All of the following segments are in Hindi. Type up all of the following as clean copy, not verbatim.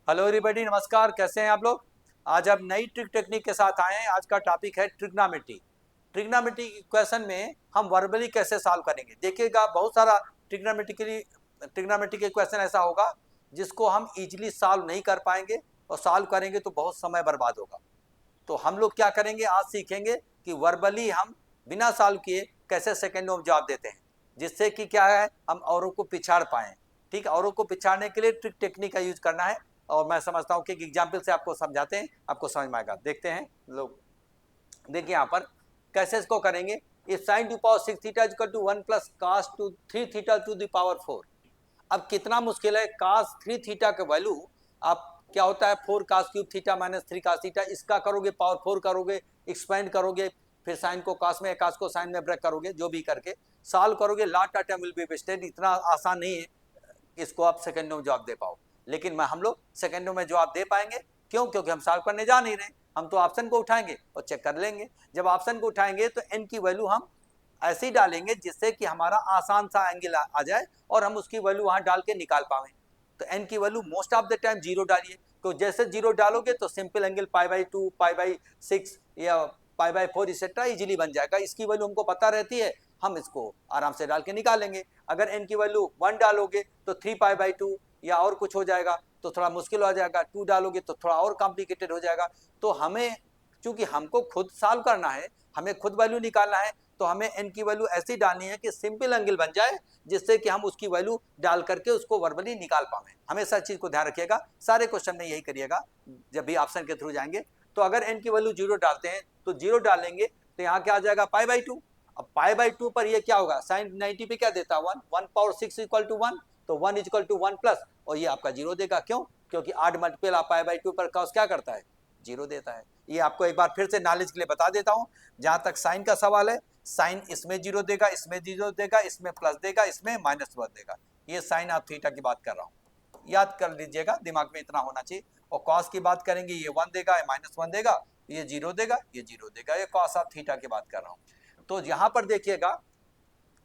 हेलो एवरीबॉडी, नमस्कार। कैसे हैं आप लोग? आज अब नई ट्रिक टेक्निक के साथ आए हैं। आज का टॉपिक है ट्रिग्नोमेट्री। ट्रिग्नोमेट्री क्वेश्चन में हम वर्बली कैसे सॉल्व करेंगे। देखिएगा, बहुत सारा ट्रिग्नोमेट्री के क्वेश्चन ऐसा होगा जिसको हम इजीली सॉल्व नहीं कर पाएंगे, और सॉल्व करेंगे तो बहुत समय बर्बाद होगा। तो हम लोग क्या करेंगे, आज सीखेंगे कि वर्बली हम बिना सॉल्व किए कैसे सेकेंडों में जवाब देते हैं, जिससे कि क्या है, हम औरों को पिछाड़ पाएँ। ठीक है, औरों को पिछाड़ने के लिए ट्रिक टेक्निक का यूज करना है। और मैं समझता हूँ कि एक एग्जाम्पल से आपको समझाते हैं, आपको समझ में आएगा। देखते हैं लोग। देखिए यहाँ पर कैसे इसको करेंगे। If sine to power 6 theta equal to 1 plus cos to 3 theta to the power 4। अब कितना मुश्किल है, कास 3 थीटा का वैल्यू आप क्या होता है 4 cos cube theta minus 3 cos theta, इसका करोगे पावर 4 करोगे, एक्सपेंड करोगे, फिर साइन को कास में, कास को साइन में ब्रेक करोगे, जो भी करके सॉल्व करोगे। Lot of time will be wasted. इतना आसान नहीं है इसको आप सेकंडों में जवाब दे पाओ, लेकिन मैं हम लोग सेकंडों में जवाब दे पाएंगे। क्यों? क्योंकि हम सॉल्व करने जा नहीं रहे। हम तो ऑप्शन को उठाएंगे और चेक कर लेंगे। जब ऑप्शन को उठाएंगे तो एन की वैल्यू हम ऐसे ही डालेंगे जिससे कि हमारा आसान सा एंगल आ जाए और हम उसकी वैल्यू वहां डाल के निकाल पाए। तो एन की value most of the time zero डालिए। तो जैसे जीरो डालोगे तो सिंपल एंगल π/2, π/6 या π/4 इसेट्रा इजीली बन जाएगा। इसकी वैल्यू हमको पता रहती है, हम इसको आराम से डाल के निकालेंगे। अगर एन की वैल्यू 1 डालोगे तो 3π/2 या और कुछ हो जाएगा, तो थोड़ा मुश्किल हो जाएगा। 2 डालोगे तो थोड़ा और कॉम्प्लिकेटेड हो जाएगा। तो हमें, चूंकि हमको खुद सॉल्व करना है, हमें खुद वैल्यू निकालना है, तो हमें एन की वैल्यू ऐसी डालनी है कि सिंपल एंगल बन जाए, जिससे कि हम उसकी वैल्यू डाल करके उसको वर्बली निकाल पाए। हमेशा चीज को ध्यान रखिएगा, सारे क्वेश्चन में यही करिएगा जब भी ऑप्शन के थ्रू जाएंगे। तो अगर एन की वैल्यू जीरो डालते हैं तो जीरो डालेंगे तो यहाँ क्या आ जाएगा π/2। अब π/2 पर ये क्या होगा, साइन 90 पे क्या देता है 1, 1 पावर 6 इक्वल टू 1, तो 1 इक्वल टू 1 प्लस, और ये आपका जीरो देगा। क्यों? क्योंकि 8 मल्टीपल आप π/2 पर कॉस क्या करता है, जीरो देता है। ये आपको एक बार फिर से नॉलेज के लिए बता देता हूँ। जहां तक साइन का सवाल है, साइन इसमें जीरो देगा, इसमें जीरो देगा, इसमें प्लस देगा, इसमें माइनस वन देगा। ये साइन ऑफ थीटा की बात कर रहा हूँ, याद कर लीजिएगा, दिमाग में इतना होना चाहिए। और कॉस की बात करेंगे, ये 1 देगा, ये -1 देगा, ये जीरो देगा, ये जीरो देगा। ये कॉस ऑफ थीटा की बात कर रहा हूँ। तो यहाँ पर देखिएगा,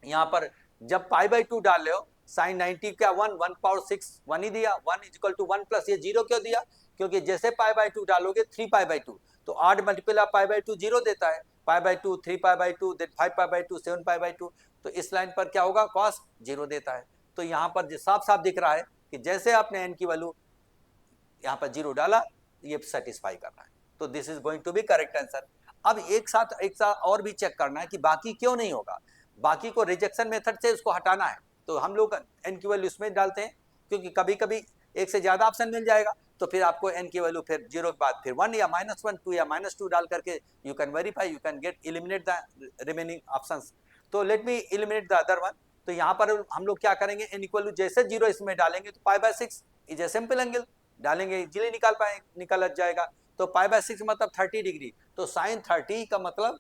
यहाँ पर जब π/2 डाल रहे हो, साइन 90 का 1, 1 पावर 6 1 ही दिया, 1 इक्वल टू 1 प्लस, ये जीरो क्यों दिया? क्योंकि जैसे π/2 डालोगे 3π/2, तो 8 मल्टीपल ऑफ π/2 जीरो देता है। π/2 3π/2, देन 5π/2, 7π/2, तो इस लाइन पर क्या होगा, कॉस जीरो देता है। तो यहाँ पर साफ साफ दिख रहा है कि जैसे आपने एन की वैल्यू यहाँ पर जीरो डाला, ये सेटिस्फाई कर रहा है। तो this is going to be correct answer. अब एक साथ और भी चेक करना है कि बाकी क्यों नहीं होगा। बाकी को रिजेक्शन मेथड से उसको हटाना है, तो हम लोग एन की वैल्यू इसमें डालते हैं, क्योंकि कभी कभी एक से ज्यादा ऑप्शन मिल जाएगा, तो फिर आपको एन की वैल्यू फिर जीरो के बाद फिर 1 या -1, 2 या -2 डाल करके you can verify, you can get eliminate the remaining options. तो let me eliminate the other one. तो यहाँ पर हम लोग क्या करेंगे, एन इक्वल टू जैसे जीरो इसमें डालेंगे तो π/6 इज ए सिंपल एंगल डालेंगे, इजीली निकल जाएगा। तो π/6 मतलब 30 डिग्री। तो साइन 30 का मतलब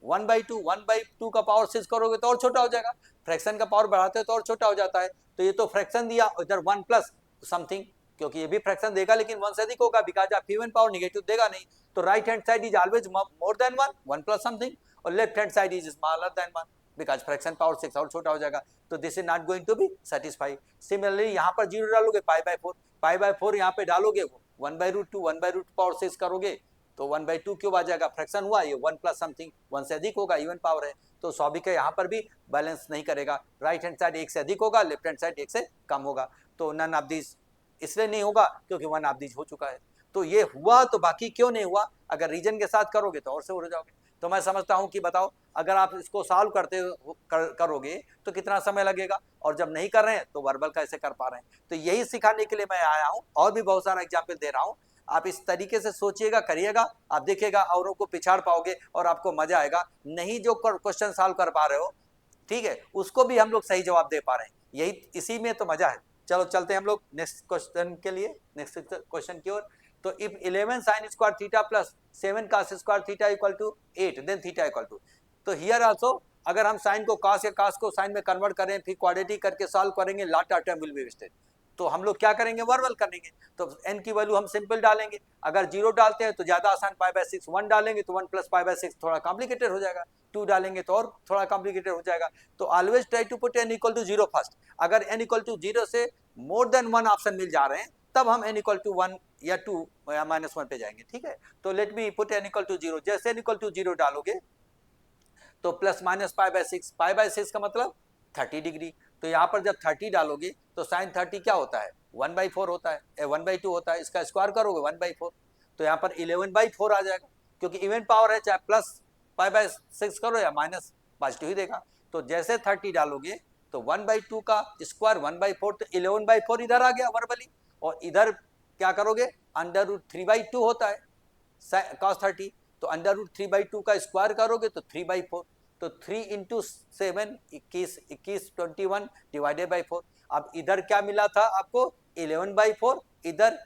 1/2, 1/2 का पावर 6 करोगे तो और छोटा हो जाएगा। फ्रैक्शन का पावर बढ़ाते हैं तो और छोटा हो जाता है। तो ये तो फ्रैक्शन दिया, इधर 1 प्लस समथिंग, क्योंकि ये भी फ्रैक्शन देगा लेकिन 1 से अधिक होगा, बिकॉज आप इवन पावर नेगेटिव देगा नहीं। तो right hand side is always more than 1, 1 plus something, और left hand side is smaller than 1, because fraction power 6 और छोटा हो जाएगा। तो this is not going to be satisfy. Similarly यहाँ पर जीरो डालोगे, π/4 यहाँ पे डालोगे, 1/√2, 1/√2 पावर 6 करोगे तो 1/2 क्यों आ जाएगा, फ्रैक्शन हुआ, ये 1 प्लस समथिंग 1 से अधिक होगा, इवन पावर है। तो स्वाभाविक है यहाँ पर भी बैलेंस नहीं करेगा। राइट हैंड साइड 1 से अधिक होगा, लेफ्ट हैंड साइड 1 से कम होगा। तो नन ऑफ दीज इसलिए नहीं होगा क्योंकि 1 ऑफ दीज हो चुका है। तो ये हुआ तो बाकी क्यों नहीं हुआ? अगर रीजन के साथ करोगे तो और से हो जाओगे। तो मैं समझता हूँ कि बताओ, अगर आप इसको सॉल्व करोगे तो कितना समय लगेगा, और जब नहीं कर रहे हैं तो वर्बल कैसे कर पा रहे हैं। तो यही सिखाने के लिए मैं आया हूँ, और भी बहुत सारा एग्जाम्पल दे रहा हूँ। आप इस तरीके से सोचिएगा, करिएगा, आप देखिएगा औरों को पिछाड़ पाओगे और आपको मजा आएगा। नहीं जो क्वेश्चन सॉल्व कर पा रहे हो, ठीक है, उसको भी हम लोग सही जवाब दे पा रहे हैं, यही इसी में तो मजा है। चलो चलते हैं हम लोग नेक्स्ट क्वेश्चन के लिए, नेक्स्ट क्वेश्चन की ओर। तो if 11 sin square theta plus 7 cos square theta equal to 8, then theta equal to. तो हियर आल्सो अगर हम साइन को cos या cos को साइन में कन्वर्ट करें, फिर क्वाड्रेटिक करके सॉल्व करेंगे, lot of time will be wasted. तो हम लोग क्या करेंगे, वर्बल करेंगे। तो एन की वैल्यू हम सिंपल डालेंगे। अगर जीरो डालते हैं तो ज्यादा आसान, π/6, 1 डालेंगे तो 1 प्लस π/6 थोड़ा कॉम्प्लिकेटेड हो जाएगा, 2 डालेंगे तो और थोड़ा कॉम्प्लिकेटेड हो जाएगा। तो always try to put n equal to zero first. अगर n इक्वल टू जीरो से मोर देन 1 ऑप्शन मिल जा रहे हैं तब हम n इक्वल टू 1 या 2 या -1 पे जाएंगे। ठीक है, तो let me put n equal to 0। जैसे n इक्वल टू 0 डालोगे तो प्लस माइनस π/6, π/6 का मतलब 30 डिग्री। तो यहाँ पर जब 30 डालोगे तो साइन 30 क्या होता है, 1/4 होता है, 1/2 होता है। इसका स्क्वायर करोगे 1/4, तो यहाँ पर 11/4 आ जाएगा, क्योंकि इवन पावर है, चाहे प्लस π/6 करो या माइनस पॉजिटिव ही देगा। तो जैसे 30 डालोगे तो 1/2 का स्क्वायर 1/4, तो 11/4 इधर आ गया वर्बली। और इधर क्या करोगे, √3/2 होता है cos 30, तो √3/2 का स्क्वायर करोगे तो 3/4, तो 3 इंटू 7 21 21 डिवाइडेड बाई 4। अब इधर क्या मिला था आपको, 11/4, इधर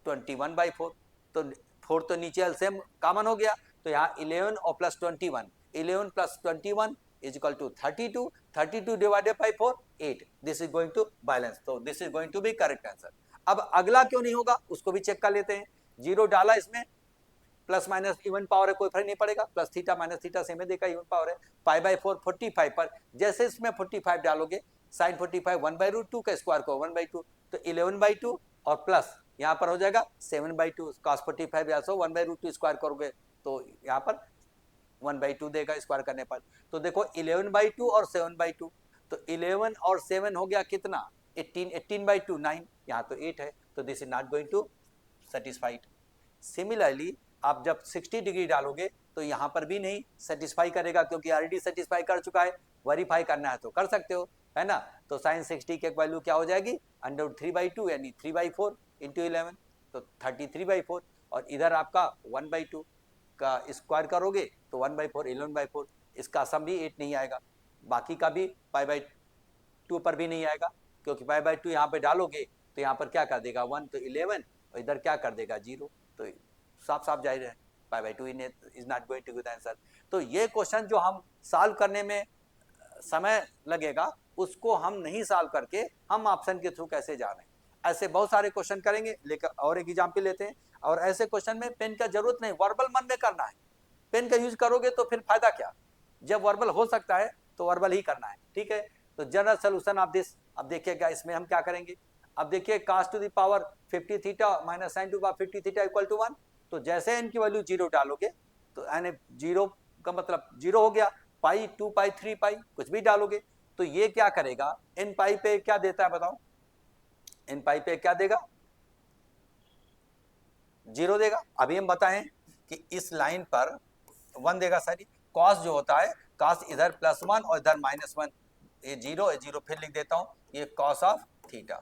21/4, तो 4 तो नीचे एलसीएम कॉमन हो गया, तो यहाँ 11 और plus 21, 11 plus 21 is equal to 32, 32 divided by 4 8। This is going to balance, तो this is going to be correct answer. अब अगला क्यों नहीं होगा उसको भी चेक कर लेते हैं। 0 डाला, इसमें प्लस माइनस इवन पावर है, कोई फर्क नहीं पड़ेगा, plus theta minus theta same देगा, इवन पावर है। π/4 45 पर जैसे इसमें 45 डालोगे, साइन 45 1/√2 का स्क्वायर को 1/2, तो 11/2 और प्लस यहाँ पर हो जाएगा 7/2, cos 45 या 1/√2 स्क्वायर करोगे तो यहाँ पर 1/2 देगा स्क्वायर करने पर। तो देखो 11/2 और 7/2, तो 11 और 7 हो गया कितना, 18, 18/2 9, यहाँ तो 8 है, तो this is not going to satisfied. Similarly आप जब 60 डिग्री डालोगे तो यहाँ पर भी नहीं सेटिस्फाई करेगा, क्योंकि ऑलरेडी सेटिस्फाई कर चुका है। वेरीफाई करना है तो कर सकते हो, है ना। तो साइन 60 की वैल्यू क्या हो जाएगी, √3/2 यानी 3/4 इंटू 11, तो 33/4, और इधर आपका 1/2 का स्क्वायर करोगे तो 1/4 11/4, इसका सम भी 8 नहीं आएगा, बाकी का भी π/2 पर भी नहीं आएगा, क्योंकि π/2 यहाँ पे डालोगे तो यहाँ पर क्या कर देगा 1, तो 11, और इधर क्या कर देगा 0, तो साफ साफ जाहिर है π/2 is not going to give the answer. तो ये क्वेश्चन जो हम सॉल्व करने में समय लगेगा उसको हम नहीं सॉल्व करके हम ऑप्शन के थ्रू कैसे जा रहे हैं। ऐसे बहुत सारे क्वेश्चन करेंगे, लेकर और एक एग्जाम्पल लेते हैं। और ऐसे क्वेश्चन में पेन का जरूरत नहीं, वर्बल मन में करना है। पेन का यूज करोगे तो फिर फायदा क्या, जब वर्बल हो सकता है तो वर्बल ही करना है। ठीक है, तो जनरल सोल्यूशन ऑफ दिस, अब देखिएगा इसमें हम क्या करेंगे। अब देखिए cos to the power 50 theta minus sin to power 50 theta equal to 1, तो जैसे n की वैल्यू 0 डालोगे तो n 0 का मतलब 0 हो गया, पाई 2 पाई 3 पाई कुछ भी डालोगे तो ये क्या करेगा, n पाई पे क्या देता है बताओ, n पाई पे क्या देगा, 0 देगा। अभी हम बताएं कि इस लाइन पर 1 देगा, सॉरी कॉस जो होता है, कॉस इधर +1 और इधर -1, ये 0 फिर लिख देता हूं, ये कॉस ऑफ थीटा,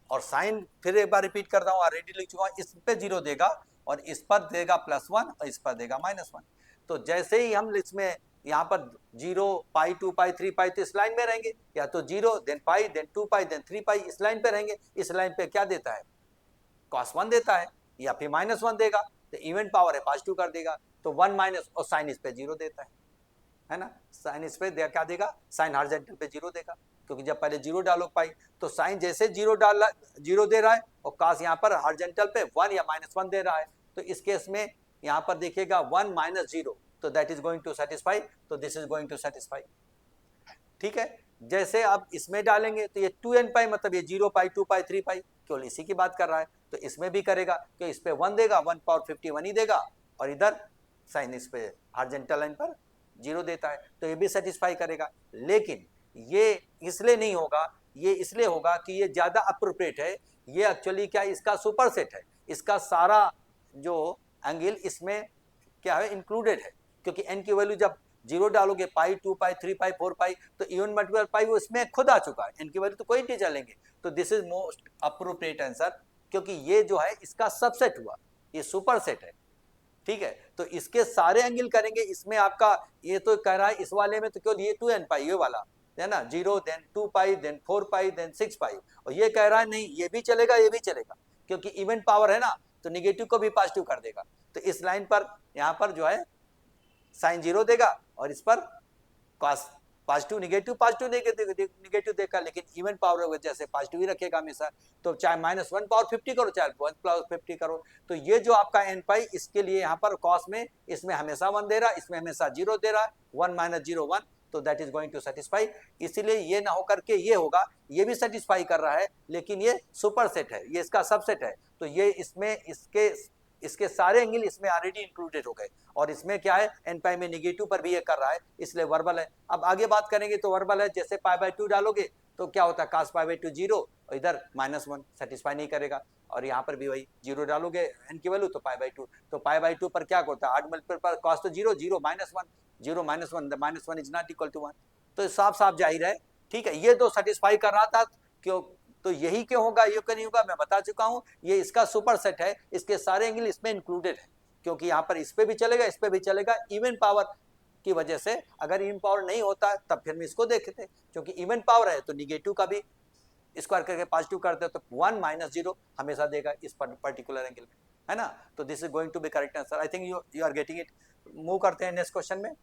और साइन फिर एक बार रिपीट करता हूं, ऑलरेडी लिख चुका हूं, इस पे 0 देगा और इस पर देगा +1 और इस पर देगा -1। तो जैसे ही हम इसमें यहाँ पर 0 पाई 2 पाई 3 पाई, तो इस लाइन में रहेंगे, या तो 0 देन पाई देन 2 पाई देन 3 पाई, इस लाइन पे रहेंगे। इस लाइन पे क्या देता है, cos 1 देता है, या फिर -1 देगा, तो इवन पावर है पॉजिटिव कर देगा, तो 1 माइनस, और साइन इस पे 0 देता है ना, साइन इस पे क्या देगा, साइन हॉरिजॉन्टल पे 0 देगा, क्योंकि जब पहले 0 डालो पाई, तो साइन जैसे 0 डाला 0 दे रहा है, और cos यहाँ पर हॉरिजॉन्टल पे 1 या -1 दे रहा है, तो इस केस में यहाँ पर देखिएगा 1 - 0, तो that is going to satisfy, तो this is going to satisfy. ठीक है, जैसे आप इसमें डालेंगे तो ये 2n पाई, मतलब ये 0 पाई 2 पाई 3 पाई, केवल इसी की बात कर रहा है, तो इसमें भी करेगा, तो इस पे 1 देगा, 1 पावर 51 ही देगा, और इधर साइन इस पे हॉरिजॉन्टल लाइन पर 0 देता है, तो ये भी सेटिस्फाई करेगा। लेकिन ये इसलिए नहीं होगा, ये इसलिए होगा कि ये ज़्यादा अप्रोप्रिएट है, ये एक्चुअली क्या है, इसका सुपर सेट है, इसका सारा जो एंगल इसमें क्या है इंक्लूडेड है, क्योंकि n की वैल्यू जब 0 डालोगे, पाई 2 पाई 3 पाई 4 पाई, तो इवन मल्टीपल पाई वो इसमें खुद आ चुका है, n की वैल्यू तो कोई इंटीजर लेंगे, तो this is most appropriate answer, क्योंकि ये जो है इसका सबसेट हुआ, ये सुपर सेट है। ठीक है, तो इसके सारे एंगल करेंगे, इसमें आपका ये तो कह रहा है इस वाले में तो केवल ये 2n पाई ये वाला है ना, 0 देन 2 पाई देन 4 पाई देन 6 पाई, और ये कह रहा है नहीं ये भी चलेगा ये भी चलेगा, क्योंकि इवन पावर है ना, तो निगेटिव को भी पॉजिटिव कर देगा, तो इस लाइन पर यहाँ पर जो है साइन 0 देगा, और इस पर कॉस पॉजिटिव निगेटिव निगेटिव देगा, लेकिन इवन पावर वजह से पॉजिटिव ही रखेगा हमेशा, तो चाहे -1 पावर 50 करो चाहे 1 पावर 50 करो, तो ये जो आपका n पाई, इसके लिए यहाँ पर कॉस में इसमें हमेशा 1 दे रहा है, इसमें हमेशा 0 दे रहा है, 1 - 0 1, तो that is going to satisfy. इसीलिए ये ना होकर के ये होगा, ये भी सेटिस्फाई कर रहा है लेकिन ये सुपर सेट है, ये इसका सबसेट है, तो ये इसमें इसके सारे एंगल इसमें ऑलरेडी इंक्लूडेड हो गए। और इसमें क्या है, एन पाई में निगेटिव पर भी ये कर रहा है, इसलिए वर्बल है। अब आगे बात करेंगे तो वर्बल है, जैसे π/2 डालोगे तो क्या होता है, cos π/2 जीरो, और इधर -1 सेटिस्फाई नहीं करेगा। और यहाँ पर भी वही जीरो डालोगे एन की वैल्यू तो π/2, तो π/2 पर क्या होता है, 8 मल्टीपल पर cos तो zero, zero -1, zero -1, -1 is not equal to 1। तो साफ साफ जाहिर है, ठीक है, ये तो सेटिस्फाई कर रहा था, क्यों, तो यही क्यों होगा, ये क्यों नहीं होगा, मैं बता चुका हूँ, ये इसका सुपर सेट है, इसके सारे एंगल इसमें इंक्लूडेड है, क्योंकि यहाँ पर इस पे भी चलेगा, इस पे भी चलेगा, इवन पावर की वजह से। अगर इवन पावर नहीं होता तब फिर हम इसको देखते, क्योंकि इवन पावर है तो निगेटिव का भी स्क्वायर करके पॉजिटिव करते हो तो 1 - 0 हमेशा देगा इस पर्टिकुलर एंगल में, है ना। तो this is going to be correct answer. I think you are getting it. Move करते हैं नेक्स्ट क्वेश्चन में।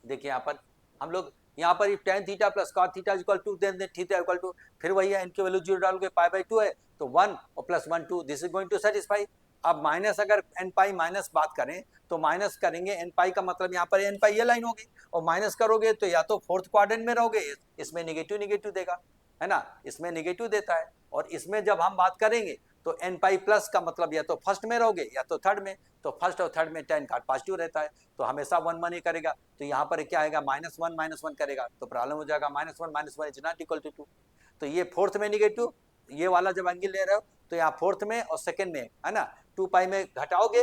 देखिए यहाँ पर हम लोग यहाँ पर tan theta plus cot theta equal to then theta equal to, फिर वही है, इनकी वैल्यू जीरो डालोगे, π/2 है तो 1 और +1 2, this is going to satisfy. अब माइनस, अगर n पाई माइनस बात करें तो माइनस करेंगे, n पाई का मतलब यहाँ पर n पाई ये लाइन होगी, और माइनस करोगे तो या तो फोर्थ क्वाड्रेंट में रहोगे, इसमें निगेटिव निगेटिव देगा, है ना, इसमें निगेटिव देता है। और इसमें जब हम बात करेंगे तो n पाई प्लस का मतलब या तो फर्स्ट में रहोगे या तो थर्ड में, तो फर्स्ट और थर्ड में tan का पॉजिटिव रहता है, तो हमेशा 1 1 ही करेगा। तो यहाँ पर क्या आएगा, -1 करेगा, तो प्रॉब्लम हो जाएगा, -1 इज नॉट इक्वल टू 2। तो ये फोर्थ में निगेटिव, ये वाला जब एंगल ले रहे हो तो यहाँ फोर्थ में और सेकंड में, है ना, 2 पाई में घटाओगे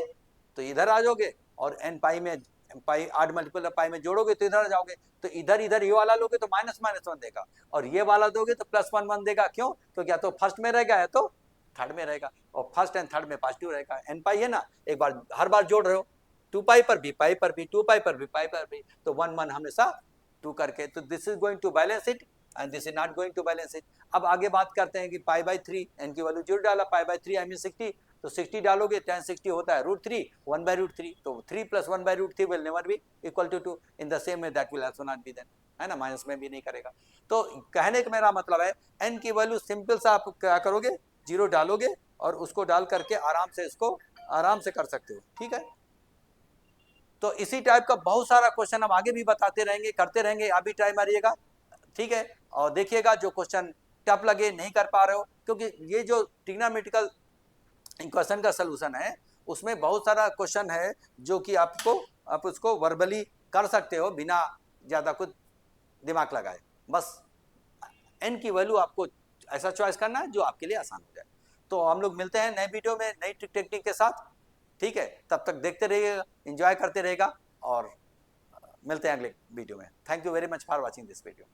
तो इधर आ जाओगे, और n पाई में पाई 8 मल्टीपल पाई में जोड़ोगे तो इधर आ जाओगे, तो इधर इधर ये वाला लोगे तो -1 देगा, और ये वाला दोगे तो +1 देगा। क्यों, तो क्या तो फर्स्ट में रहेगा या तो थर्ड में रहेगा, और फर्स्ट एंड थर्ड में पॉजिटिव रहेगा। n पाई है ना, एक बार हर बार जोड़ रहे हो, 2 पाई पर भी, पाई पर भी, 2 पाई पर भी, पाई पर भी, तो 1 1 हमेशा 2 करके, तो this is going to balance it and this is not going to balance it. अब आगे बात करते हैं कि π/3, n की वैल्यू जीरो डाला, π/3 आई मीन 60, तो 60 डालोगे, tan 60 होता है √3, 1/√3, तो 3 + 1/√3 will never be equal to 2, in the same way that will also not be then, है ना, माइनस में भी नहीं करेगा। तो कहने का मेरा मतलब है, n की वैल्यू सिंपल सा आप क्या करोगे, जीरो डालोगे, और उसको डाल करके आराम से इसको आराम से कर सकते हो, ठीक है। तो इसी टाइप का बहुत सारा क्वेश्चन हम आगे भी बताते रहेंगे, करते रहेंगे, आप भी ट्राई मारिएगा, ठीक है। और देखिएगा जो क्वेश्चन टफ लगे, नहीं कर पा रहे हो, क्योंकि ये जो ट्रिग्नोमेट्रिकल क्वेश्चन का सलूशन है उसमें बहुत सारा क्वेश्चन है जो कि आप उसको वर्बली कर सकते हो बिना ज़्यादा कुछ दिमाग लगाए। बस n की वैल्यू आपको ऐसा चॉइस करना है जो आपके लिए आसान हो जाए। तो हम लोग मिलते हैं नए वीडियो में नई ट्रिक टेक्निक के साथ, ठीक है। तब तक देखते रहिएगा, एंजॉय करते रहेगा, और मिलते हैं अगले वीडियो में। Thank you very much for watching this video.